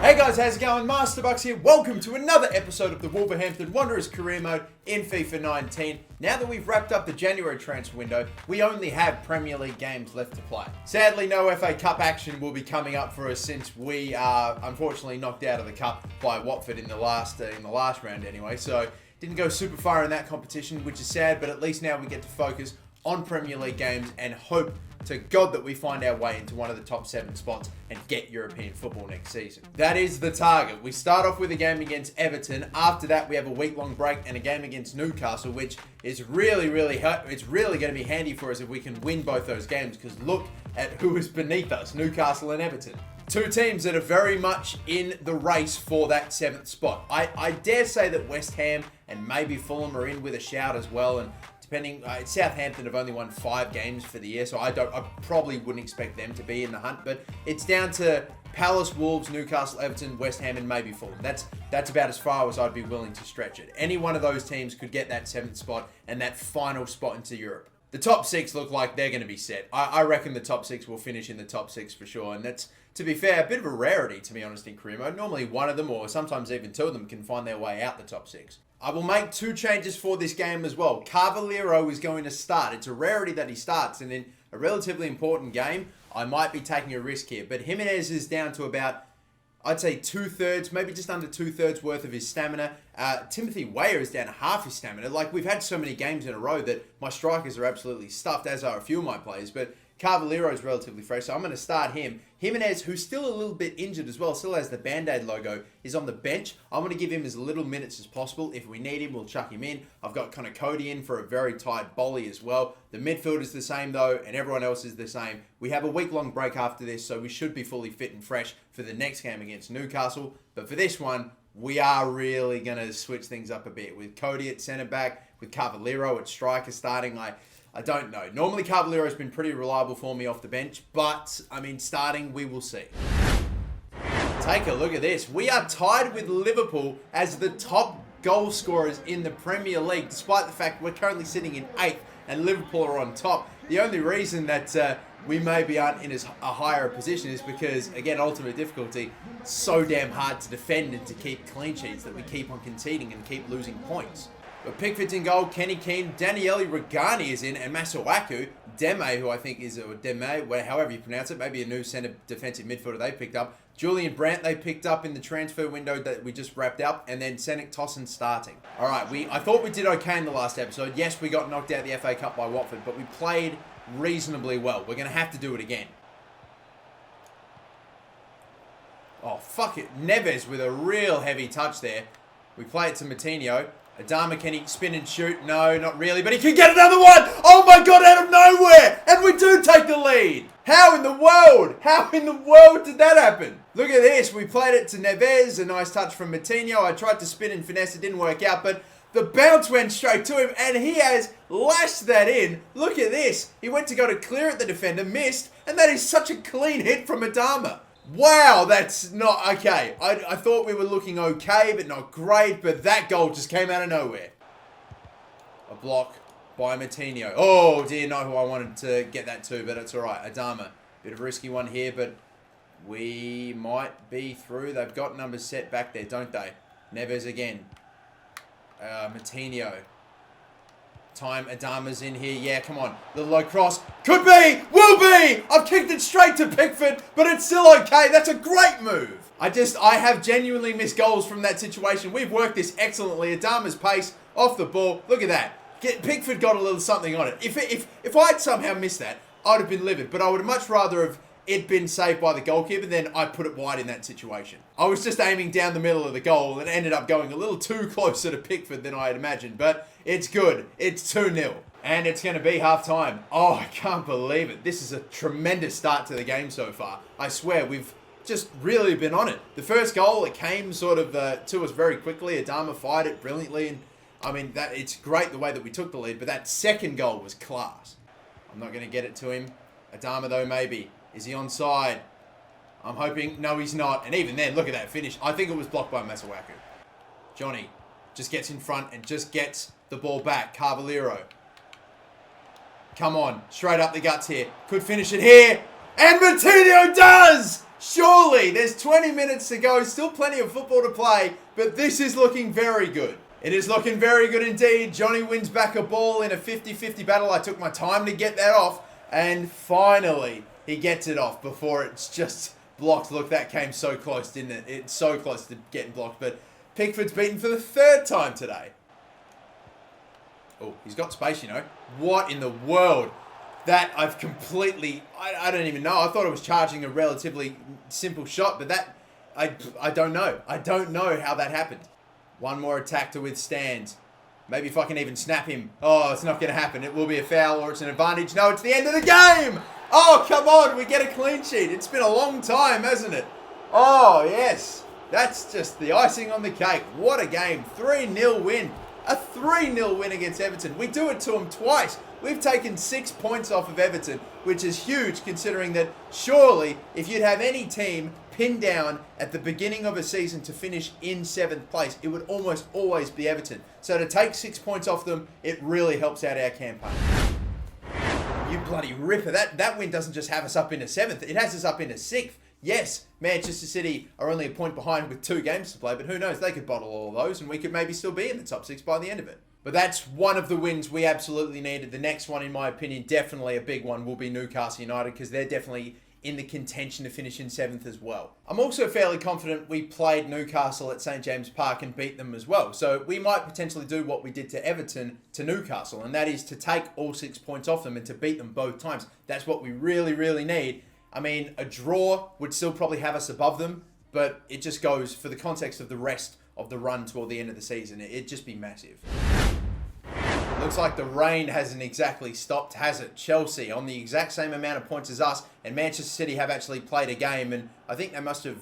Hey guys, how's it going? MasterBucks here. Welcome to another episode of the Wolverhampton Wanderers career mode in FIFA 19. Now that we've wrapped up the January transfer window, we only have Premier League games left to play. Sadly, no FA Cup action will be coming up for us since we are unfortunately knocked out of the Cup by Watford in the last round anyway. So didn't go super far in that competition, which is sad, but at least now we get to focus on Premier League games and hope to God that we find our way into one of the top 7 spots and get European football next season. That is the target. We start off with a game against Everton. After that, we have a week-long break and a game against Newcastle, which is really going to be handy for us if we can win both those games, because look at who is beneath us, Newcastle and Everton. Two teams that are very much in the race for that 7th spot. I dare say that West Ham and maybe Fulham are in with a shout as well, and depending, Southampton have only won 5 games for the year, so I probably wouldn't expect them to be in the hunt. But it's down to Palace, Wolves, Newcastle, Everton, West Ham, and maybe Fulham. That's about as far as I'd be willing to stretch it. Any one of those teams could get that 7th spot and that final spot into Europe. The top 6 look like they're going to be set. I reckon the top 6 will finish in the top 6 for sure, and that's, to be fair, a bit of a rarity, to be honest, in career mode. Normally one of them, or sometimes even 2 of them, can find their way out the top 6. I will make 2 changes for this game as well. Cavaleiro is going to start. It's a rarity that he starts, and in a relatively important game, I might be taking a risk here. But Jimenez is down to about, I'd say 2/3, maybe just under 2/3 worth of his stamina. Timothy Weah is down to half his stamina. Like, we've had so many games in a row that my strikers are absolutely stuffed, as are a few of my players. But Cavaleiro is relatively fresh, so I'm going to start him. Jimenez, who's still a little bit injured as well, still has the Band-Aid logo, is on the bench. I'm going to give him as little minutes as possible. If we need him, we'll chuck him in. I've got kind of Cody in for a very tight volley as well. The midfield is the same though, and everyone else is the same. We have a week-long break after this, so we should be fully fit and fresh for the next game against Newcastle. But for this one, we are really going to switch things up a bit with Cody at centre-back, with Cavaleiro at striker starting. I don't know. Normally, Cavaliero's been pretty reliable for me off the bench, but, I mean, starting, we will see. Take a look at this. We are tied with Liverpool as the top goal scorers in the Premier League, despite the fact we're currently sitting in 8th and Liverpool are on top. The only reason that we maybe aren't in a higher position is because, again, ultimate difficulty, it's so damn hard to defend and to keep clean sheets that we keep on conceding and keep losing points. But Pickford's in goal, Kenny Keane, Daniele Rugani is in, and Masuaku, Deme, who I think is, or Deme, however you pronounce it, maybe a new centre defensive midfielder they picked up. Julian Brandt they picked up in the transfer window that we just wrapped up, and then Senik Tosin starting. All right, I thought we did okay in the last episode. Yes, we got knocked out of the FA Cup by Watford, but we played reasonably well. We're going to have to do it again. Oh, fuck it. Neves with a real heavy touch there. We play it to Matinho. Adama, can he spin and shoot? No, not really, but he can get another one! Oh my God, out of nowhere! And we do take the lead! How in the world? How in the world did that happen? Look at this, we played it to Neves, a nice touch from Matinho. I tried to spin and finesse, it didn't work out, but the bounce went straight to him, and he has lashed that in. Look at this. He went to go to clear at the defender, missed, and that is such a clean hit from Adama. Wow, that's not okay. I thought we were looking okay, but not great. But that goal just came out of nowhere. A block by Matinho. Oh, dear, not who I wanted to get that to, but it's all right. Adama, bit of a risky one here, but we might be through. They've got numbers set back there, don't they? Neves again. Matinho. Time, Adama's in here. Yeah, come on. The low cross. Could be! Will be! I've kicked it straight to Pickford, but it's still okay. That's a great move. I have genuinely missed goals from that situation. We've worked this excellently. Adama's pace off the ball. Look at that. Pickford got a little something on it. If I'd somehow missed that, I'd have been livid, but I would much rather have it been saved by the goalkeeper, then I put it wide in that situation. I was just aiming down the middle of the goal and ended up going a little too closer to Pickford than I had imagined, but it's good. It's 2-0. And it's going to be half-time. Oh, I can't believe it. This is a tremendous start to the game so far. I swear, we've just really been on it. The first goal, it came sort of to us very quickly. Adama fired it brilliantly, and I mean, it's great the way that we took the lead, but that second goal was class. I'm not going to get it to him. Adama, though, maybe. Is he onside? I'm hoping. No, he's not. And even then, look at that finish. I think it was blocked by Masuaku. Johnny just gets in front and just gets the ball back. Cavaleiro. Come on. Straight up the guts here. Could finish it here. And Matinho does! Surely, there's 20 minutes to go, still plenty of football to play, but this is looking very good. It is looking very good indeed. Johnny wins back a ball in a 50-50 battle. I took my time to get that off, and finally, he gets it off before it's just blocked. Look, that came so close, didn't it? It's so close to getting blocked, but Pickford's beaten for the third time today. Oh, he's got space, you know. What in the world? That I've completely... I don't even know. I thought I was charging a relatively simple shot, but that... I don't know. I don't know how that happened. One more attack to withstand. Maybe if I can even snap him. Oh, it's not going to happen. It will be a foul or it's an advantage. No, it's the end of the game. Oh, come on. We get a clean sheet. It's been a long time, hasn't it? Oh, yes. That's just the icing on the cake. What a game. 3-0 win. A 3-0 win against Everton. We do it to them twice. We've taken 6 points off of Everton, which is huge considering that surely if you'd have any team pinned down at the beginning of a season to finish in 7th place, it would almost always be Everton. So to take 6 points off them, it really helps out our campaign. You bloody ripper. That win doesn't just have us up into 7th, it has us up into 6th. Yes, Manchester City are only a point behind with 2 games to play, but who knows, they could bottle all of those and we could maybe still be in the top 6 by the end of it. But that's one of the wins we absolutely needed. The next one, in my opinion, definitely a big one, will be Newcastle United, because they're definitely in the contention to finish in 7th as well. I'm also fairly confident we played Newcastle at St James Park and beat them as well. So we might potentially do what we did to Everton to Newcastle, and that is to take all 6 points off them and to beat them both times. That's what we really, really need. I mean, a draw would still probably have us above them, but it just goes, for the context of the rest of the run toward the end of the season, it'd just be massive. Looks like the rain hasn't exactly stopped, has it? Chelsea on the exact same amount of points as us, and Manchester City have actually played a game, and I think they must have...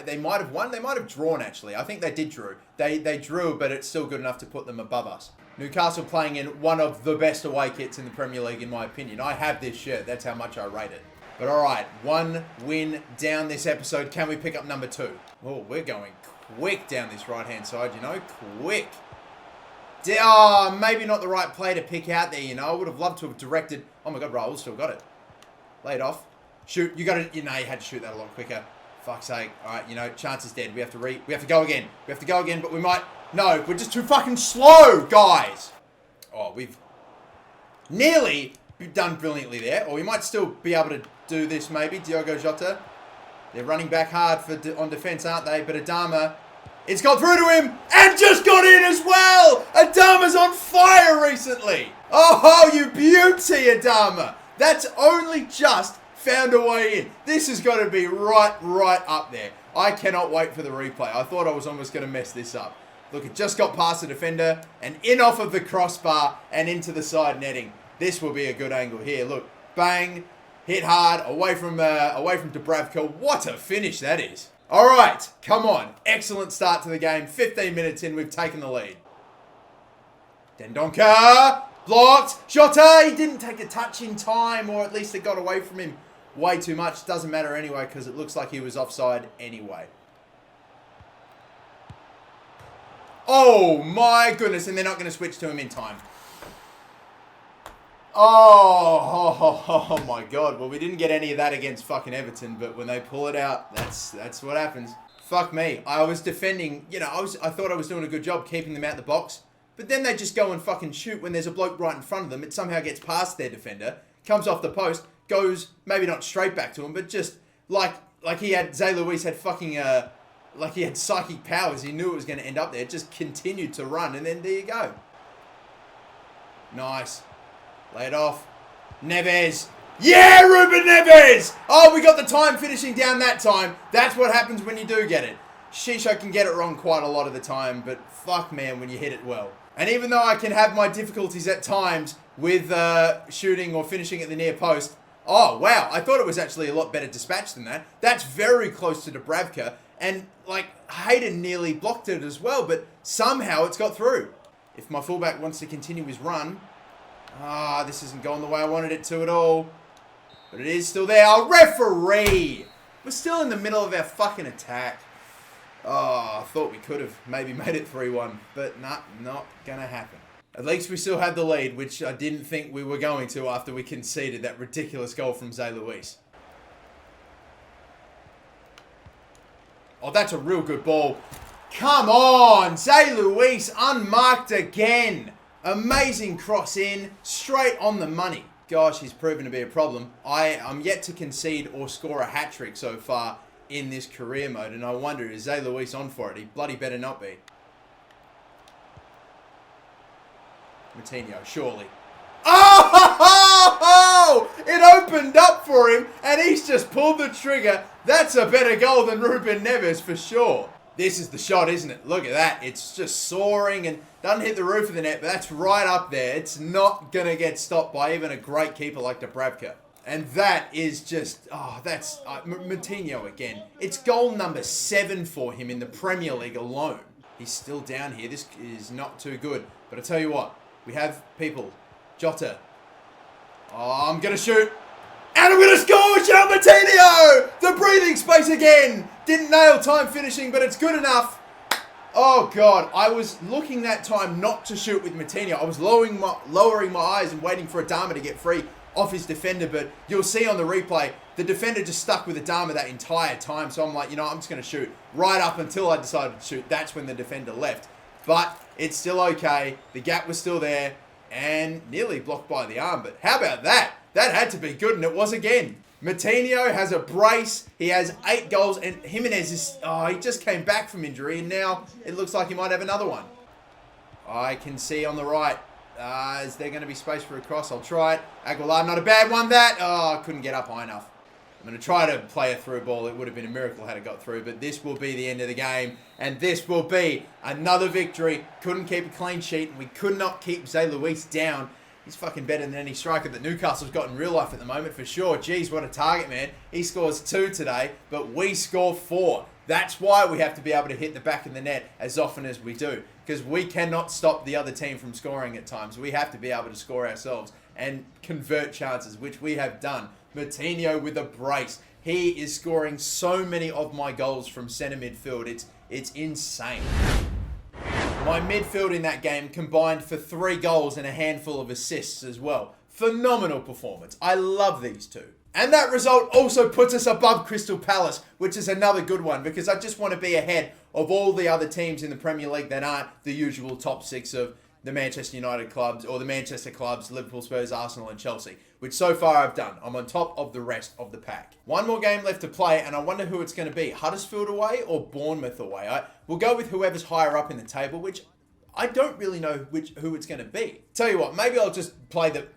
they might have won, they might have drawn actually. I think they did drew. They drew, but it's still good enough to put them above us. Newcastle playing in one of the best away kits in the Premier League, in my opinion. I have this shirt, that's how much I rate it. But alright, 1 win down this episode. Can we pick up number 2? Oh, we're going quick down this right-hand side, you know, quick. Oh, maybe not the right play to pick out there, you know. I would have loved to have directed... Oh my god, Raul still got it. Lay it off. Shoot, you got to... You know, you had to shoot that a lot quicker. Fuck's sake. Alright, you know, chance is dead. We have to go again. We have to go again, but we might... No, we're just too fucking slow, guys. Oh, we've nearly done brilliantly there. Or we might still be able to do this, maybe. Diogo Jota. They're running back hard on defense, aren't they? But Adama... It's got through to him and just got in as well. Adama's on fire recently. Oh, you beauty, Adama. That's only just found a way in. This has got to be right up there. I cannot wait for the replay. I thought I was almost going to mess this up. Look, it just got past the defender and in off of the crossbar and into the side netting. This will be a good angle here. Look, bang, hit hard, away from Dubravka. What a finish that is. All right, come on. Excellent start to the game. 15 minutes in, we've taken the lead. Dendoncker, blocked. Jota, he didn't take a touch in time, or at least it got away from him way too much. Doesn't matter anyway, because it looks like he was offside anyway. Oh, my goodness, and they're not going to switch to him in time. Oh, my God. Well, we didn't get any of that against fucking Everton, but when they pull it out, that's what happens. Fuck me. I was defending, you know, I thought I was doing a good job keeping them out the box, but then they just go and fucking shoot when there's a bloke right in front of them. It somehow gets past their defender, comes off the post, goes maybe not straight back to him, but just like he had, Zé Luís had fucking, like he had psychic powers. He knew it was going to end up there. It just continued to run, and then there you go. Nice. Lay it off. Neves. Yeah, Ruben Neves! Oh, we got the time finishing down that time. That's what happens when you do get it. Shisho can get it wrong quite a lot of the time, but fuck, man, when you hit it well. And even though I can have my difficulties at times with shooting or finishing at the near post, oh, wow, I thought it was actually a lot better dispatched than that. That's very close to Dubravka, and, like, Hayden nearly blocked it as well, but somehow it's got through. If my fullback wants to continue his run... Ah, this isn't going the way I wanted it to at all. But it is still there. Oh, referee! We're still in the middle of our fucking attack. Oh, I thought we could have maybe made it 3-1. But nah, not going to happen. At least we still had the lead, which I didn't think we were going to after we conceded that ridiculous goal from Zé Luís. Oh, that's a real good ball. Come on. Zay Luis unmarked again. Amazing cross in. Straight on the money. Gosh, he's proven to be a problem. I'm yet to concede or score a hat-trick so far in this career mode. And I wonder, is Zay Luis on for it? He bloody better not be. Moutinho, surely. Oh! It opened up for him, and he's just pulled the trigger. That's a better goal than Ruben Neves for sure. This is the shot, isn't it? Look at that. It's just soaring and doesn't hit the roof of the net, but that's right up there. It's not going to get stopped by even a great keeper like Dubravka. And that is just, that's Moutinho again. It's goal number 7 for him in the Premier League alone. He's still down here. This is not too good. But I tell you what, we have people. Jota. Oh, I'm going to shoot. And I'm going to score! João Moutinho! The breathing space again! Didn't nail time finishing, but it's good enough. Oh, God. I was looking that time not to shoot with Moutinho. I was lowering my eyes and waiting for Adama to get free off his defender, but you'll see on the replay, the defender just stuck with Adama that entire time. So I'm like, I'm just going to shoot. Right up until I decided to shoot, that's when the defender left. But it's still okay. The gap was still there and nearly blocked by the arm. But how about that? That had to be good, and it was again. Moutinho has a brace. He has 8 goals, and Jimenez is... he just came back from injury, and now it looks like he might have another one. I can see on the right. Is there going to be space for a cross? I'll try it. Aguilar, not a bad one, that. I couldn't get up high enough. I'm going to try to play a through ball. It would have been a miracle had it got through, but this will be the end of the game, and this will be another victory. Couldn't keep a clean sheet, and we could not keep Zay Luis down. He's fucking better than any striker that Newcastle's got in real life at the moment, for sure. Jeez, what a target, man. He scores 2 today, but we score 4. That's why we have to be able to hit the back of the net as often as we do, because we cannot stop the other team from scoring at times. We have to be able to score ourselves and convert chances, which we have done. Moutinho with a brace. He is scoring so many of my goals from centre midfield. It's insane. My midfield in that game combined for 3 goals and a handful of assists as well. Phenomenal performance. I love these two. And that result also puts us above Crystal Palace, which is another good one, because I just want to be ahead of all the other teams in the Premier League that aren't the usual top 6 of the Manchester United clubs or the Manchester clubs, Liverpool, Spurs, Arsenal and Chelsea, which so far I've done. I'm on top of the rest of the pack. One more game left to play, and I wonder who it's going to be. Huddersfield away or Bournemouth away? We'll go with whoever's higher up in the table, which I don't really know who it's going to be. Tell you what, maybe I'll just play the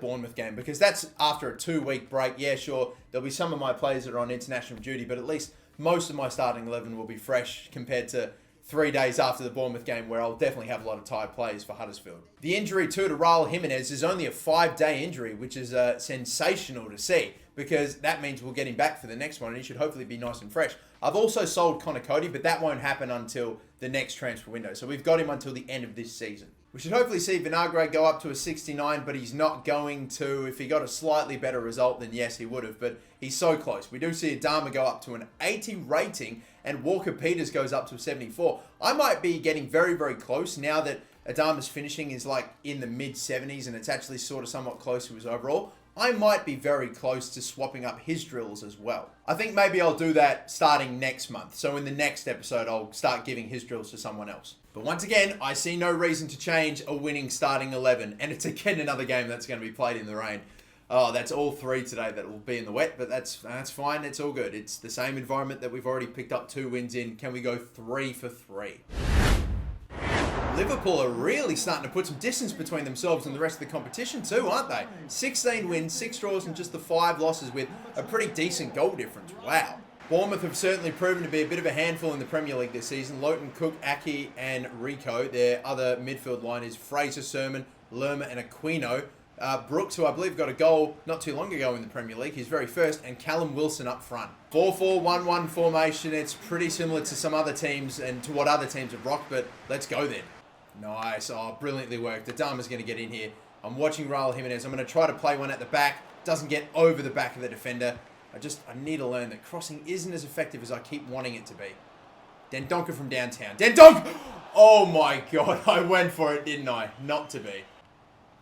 Bournemouth game, because that's after a 2-week break. Yeah, sure, there'll be some of my players that are on international duty, but at least most of my starting 11 will be fresh compared to 3 days after the Bournemouth game, where I'll definitely have a lot of tired players for Huddersfield. The injury too to Raul Jimenez is only a 5-day injury, which is sensational to see, because that means we'll get him back for the next one, and he should hopefully be nice and fresh. I've also sold Connor Cody, but that won't happen until the next transfer window, so we've got him until the end of this season. We should hopefully see Vinagre go up to a 69, but he's not going to. If he got a slightly better result, then yes, he would have, but he's so close. We do see Adama go up to an 80 rating, and Walker-Peters goes up to a 74. I might be getting very, very close now that Adama's finishing is like in the mid-70s, and it's actually sort of somewhat close to his overall. I might be very close to swapping up his drills as well. I think maybe I'll do that starting next month. So in the next episode, I'll start giving his drills to someone else. But once again, I see no reason to change a winning starting 11. And it's again another game that's going to be played in the rain. Oh, that's all 3 today that will be in the wet, but that's fine. It's all good. It's the same environment that we've already picked up 2 wins in. Can we go 3 for 3? Liverpool are really starting to put some distance between themselves and the rest of the competition too, aren't they? 16 wins, 6 draws and just the 5 losses with a pretty decent goal difference. Wow. Bournemouth have certainly proven to be a bit of a handful in the Premier League this season. Lowton, Cook, Aki and Rico. Their other midfield line is Fraser, Sermon, Lerma and Aquino. Brooks, who I believe got a goal not too long ago in the Premier League, his very first, and Callum Wilson up front. 4-4-1-1 formation. It's pretty similar to some other teams and to what other teams have rocked, but let's go then. Nice. Oh, brilliantly worked. Adama's going to get in here. I'm watching Raul Jimenez. I'm going to try to play one at the back. Doesn't get over the back of the defender. I need to learn that crossing isn't as effective as I keep wanting it to be. Dendonka from downtown. Dendonka! Oh my God. I went for it, didn't I? Not to be.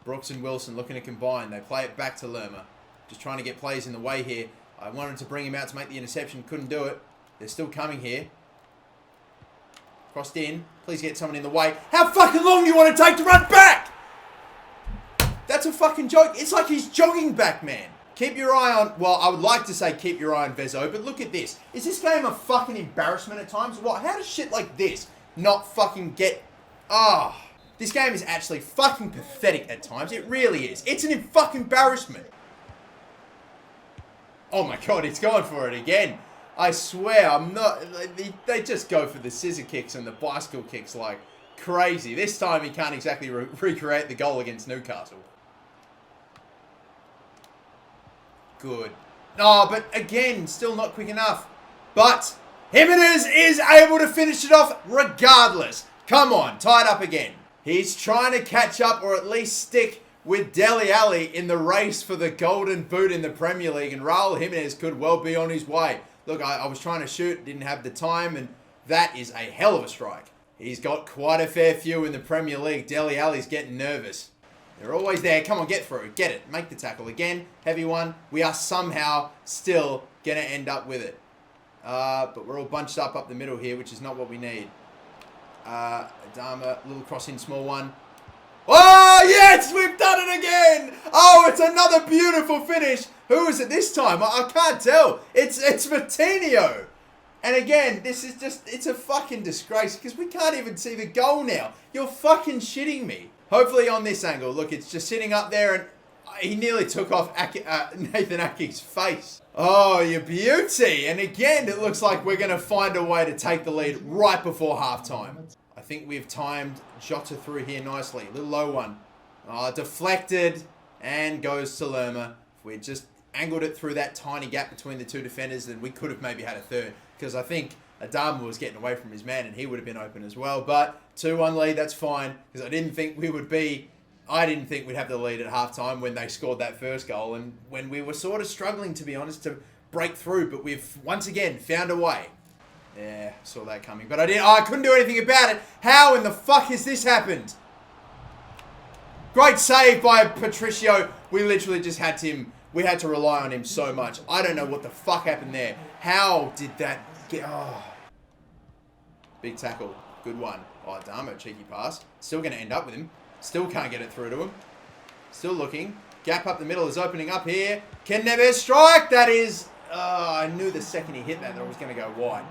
Brooks and Wilson looking to combine. They play it back to Lerma. Just trying to get plays in the way here. I wanted to bring him out to make the interception. Couldn't do it. They're still coming here. Crossed in. Please get someone in the way. How fucking long do you want to take to run back? That's a fucking joke. It's like he's jogging back, man. Keep your eye on... Well, I would like to say keep your eye on Vezo, but look at this. Is this game a fucking embarrassment at times? What? How does shit like this not fucking get... Ah... This game is actually fucking pathetic at times. It really is. It's an fucking embarrassment. Oh my god, he's going for it again. I swear, I'm not... They just go for the scissor kicks and the bicycle kicks like crazy. This time he can't exactly recreate the goal against Newcastle. Good. Oh, but again, still not quick enough. But Jimenez is able to finish it off regardless. Come on, tied up again. He's trying to catch up or at least stick with Dele Alli in the race for the golden boot in the Premier League. And Raul Jimenez could well be on his way. Look, I was trying to shoot, didn't have the time, and that is a hell of a strike. He's got quite a fair few in the Premier League. Dele Alli's getting nervous. They're always there. Come on, get through. Get it. Make the tackle. Again, heavy one. We are somehow still going to end up with it. But we're all bunched up the middle here, which is not what we need. Adama, little cross in, small one. Oh, yes! We've done it again! Oh, it's another beautiful finish. Who is it this time? I can't tell. It's Vitinho. And again, this is just, it's a fucking disgrace because we can't even see the goal now. You're fucking shitting me. Hopefully on this angle, look, it's just sitting up there and he nearly took off Nathan Ake's face. Oh, you beauty. And again, it looks like we're going to find a way to take the lead right before halftime. I think we've timed Jota through here nicely. Little low one. Oh, deflected and goes to Lerma. If we just angled it through that tiny gap between the two defenders, then we could have maybe had a third. Because I think Adama was getting away from his man and he would have been open as well. But 2-1 lead, that's fine. Because I didn't think we'd have the lead at halftime when they scored that first goal. And when we were sort of struggling, to be honest, to break through. But we've, once again, found a way. Yeah, saw that coming. But I couldn't do anything about it. How in the fuck has this happened? Great save by Patricio. We literally just had him. We had to rely on him so much. I don't know what the fuck happened there. How did that get... Oh. Big tackle. Good one. Oh, Adama, cheeky pass. Still going to end up with him. Still can't get it through to him. Still looking. Gap up the middle is opening up here. Can Neves strike? That is... I knew the second he hit that it was going to go wide.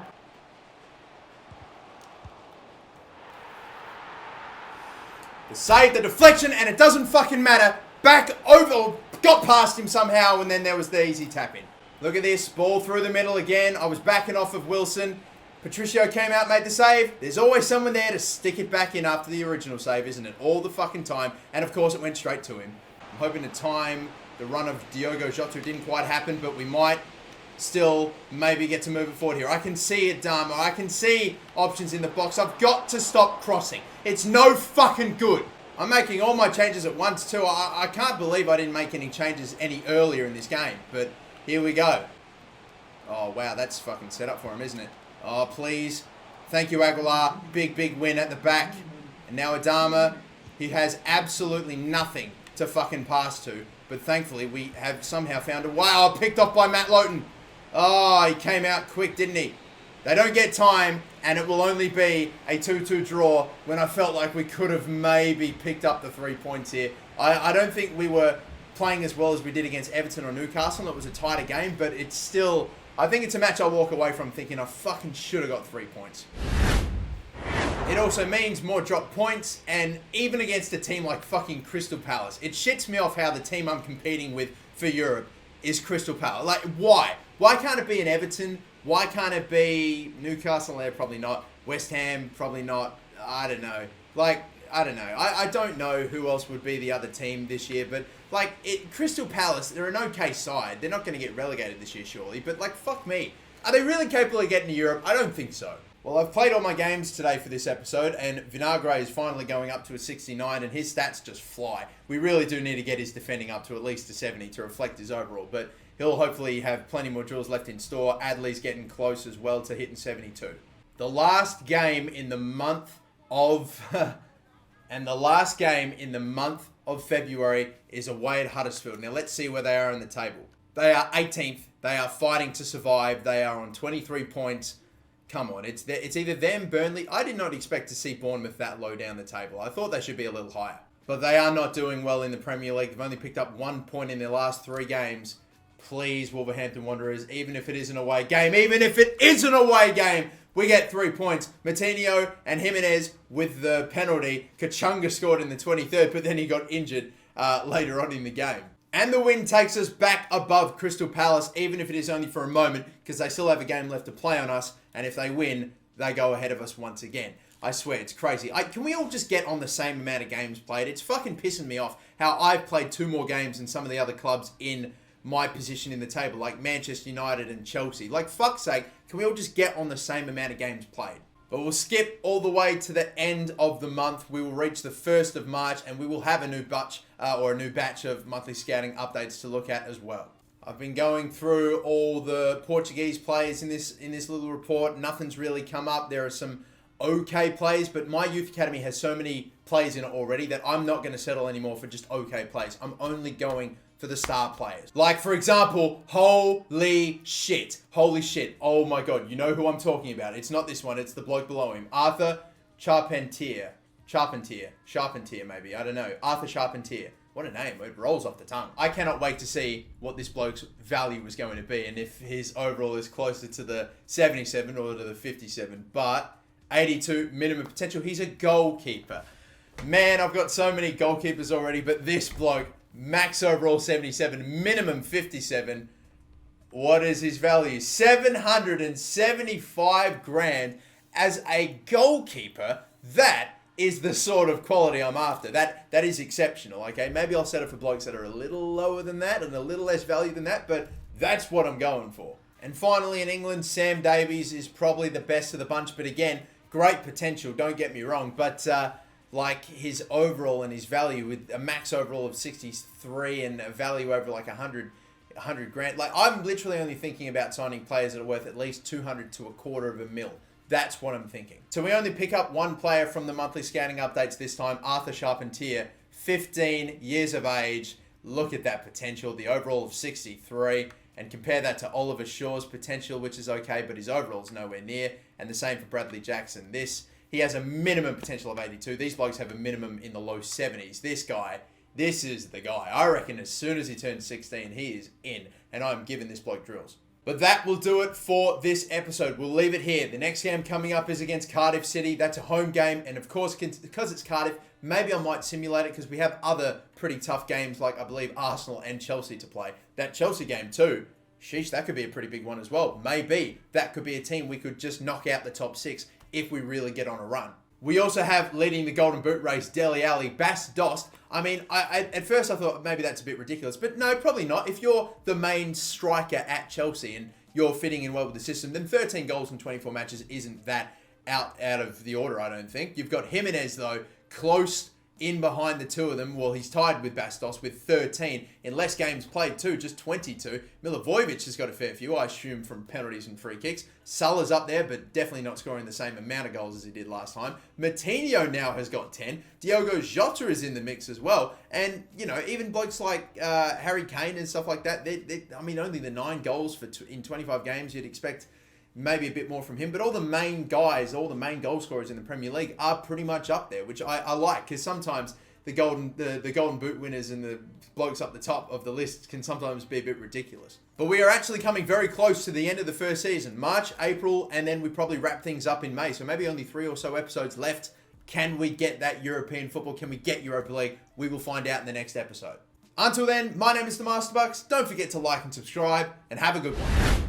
The save, the deflection, and it doesn't fucking matter. Back over... Got past him somehow, and then there was the easy tap in. Look at this. Ball through the middle again. I was backing off of Wilson. Patricio came out, made the save. There's always someone there to stick it back in after the original save, isn't it? All the fucking time. And of course, it went straight to him. I'm hoping to time the run of Diogo Jota. Didn't quite happen, but we might still maybe get to move it forward here. I can see it, Dharma. I can see options in the box. I've got to stop crossing. It's no fucking good. I'm making all my changes at once too. I can't believe I didn't make any changes any earlier in this game. But here we go. Oh, wow. That's fucking set up for him, isn't it? Oh, please. Thank you, Aguilar. Big, big win at the back. And now Adama, he has absolutely nothing to fucking pass to. But thankfully, we have somehow found a way. Oh, picked off by Matt Lowton. Oh, he came out quick, didn't he? They don't get time, and it will only be a 2-2 draw when I felt like we could have maybe picked up the 3 points here. I don't think we were playing as well as we did against Everton or Newcastle. It was a tighter game, but it's still... I think it's a match I'll walk away from thinking I fucking should have got 3 points. It also means more drop points, and even against a team like fucking Crystal Palace, it shits me off how the team I'm competing with for Europe is Crystal Palace. Like, why? Why can't it be an Everton? Why can't it be Newcastle? There, probably not. West Ham, probably not. I don't know. Like, I don't know. I don't know who else would be the other team this year, but like Crystal Palace, they're an okay side. They're not going to get relegated this year, surely. But like, fuck me. Are they really capable of getting to Europe? I don't think so. Well, I've played all my games today for this episode, and Vinagre is finally going up to a 69, and his stats just fly. We really do need to get his defending up to at least a 70 to reflect his overall, but he'll hopefully have plenty more drills left in store. Adley's getting close as well to hitting 72. The last game in the month of... and the last game in the month of February is away at Huddersfield. Now, let's see where they are on the table. They are 18th. They are fighting to survive. They are on 23 points. Come on, it's either them, Burnley. I did not expect to see Bournemouth that low down the table. I thought they should be a little higher. But they are not doing well in the Premier League. They've only picked up 1 point in their last 3 games. Please, Wolverhampton Wanderers, even if it is an away game, we get 3 points. Matinho and Jimenez with the penalty. Kachunga scored in the 23rd, but then he got injured later on in the game. And the win takes us back above Crystal Palace, even if it is only for a moment, because they still have a game left to play on us. And if they win, they go ahead of us once again. I swear, it's crazy. Can we all just get on the same amount of games played? It's fucking pissing me off how I've played 2 more games than some of the other clubs in my position in the table, like Manchester United and Chelsea. Like, fuck's sake, can we all just get on the same amount of games played? But we'll skip all the way to the end of the month. We will reach the 1st of March, and we will have a new batch of monthly scouting updates to look at as well. I've been going through all the Portuguese players in this little report. Nothing's really come up. There are some okay plays, but my youth academy has so many plays in it already that I'm not going to settle anymore for just okay plays. I'm only going for the star players. Like, for example, holy shit. Oh my God. You know who I'm talking about. It's not this one. It's the bloke below him. Arthur Charpentier, maybe. I don't know. Arthur Charpentier. What a name. It rolls off the tongue. I cannot wait to see what this bloke's value was going to be and if his overall is closer to the 77 or to the 57. But 82 minimum potential. He's a goalkeeper. Man, I've got so many goalkeepers already, but this bloke, max overall 77, minimum 57. What is his value? 775 grand as a goalkeeper. That is the sort of quality I'm after. That is exceptional, okay? Maybe I'll set it for blokes that are a little lower than that and a little less value than that, but that's what I'm going for. And finally, in England, Sam Davies is probably the best of the bunch, but again, great potential, don't get me wrong, but like his overall and his value with a max overall of 63 and a value over like 100 grand. Like, I'm literally only thinking about signing players that are worth at least 200 to $250,000. That's what I'm thinking. So we only pick up 1 player from the monthly scouting updates this time, Arthur Charpentier, 15 years of age. Look at that potential, the overall of 63, and compare that to Oliver Shaw's potential, which is okay, but his overall is nowhere near, and the same for Bradley Jackson. He has a minimum potential of 82. These blokes have a minimum in the low 70s. This is the guy. I reckon as soon as he turns 16, he is in, and I'm giving this bloke drills. But that will do it for this episode. We'll leave it here. The next game coming up is against Cardiff City. That's a home game. And of course, because it's Cardiff, maybe I might simulate it because we have other pretty tough games like, I believe, Arsenal and Chelsea to play. That Chelsea game too. Sheesh, that could be a pretty big one as well. Maybe that could be a team we could just knock out the top 6 if we really get on a run. We also have leading the Golden Boot race, Dele Alli, Bas Dost. I mean, at first I thought maybe that's a bit ridiculous, but no, probably not. If you're the main striker at Chelsea and you're fitting in well with the system, then 13 goals in 24 matches isn't that out of the order, I don't think. You've got Jimenez, though, close in behind the two of them. Well, he's tied with Bas Dost with 13. In less games played too, just 22. Milivojevic has got a fair few, I assume, from penalties and free kicks. Salah's up there, but definitely not scoring the same amount of goals as he did last time. Matinho now has got 10. Diogo Jota is in the mix as well. And, you know, even blokes like Harry Kane and stuff like that, I mean, only the 9 goals in 25 games, you'd expect maybe a bit more from him, but all the main guys, all the main goal scorers in the Premier League are pretty much up there, which I like, because sometimes the golden boot winners and the blokes up the top of the list can sometimes be a bit ridiculous. But we are actually coming very close to the end of the first season, March, April, and then we probably wrap things up in May. So maybe only 3 or so episodes left. Can we get that European football? Can we get Europa League? We will find out in the next episode. Until then, my name is the MasterBucks. Don't forget to like and subscribe, and have a good one.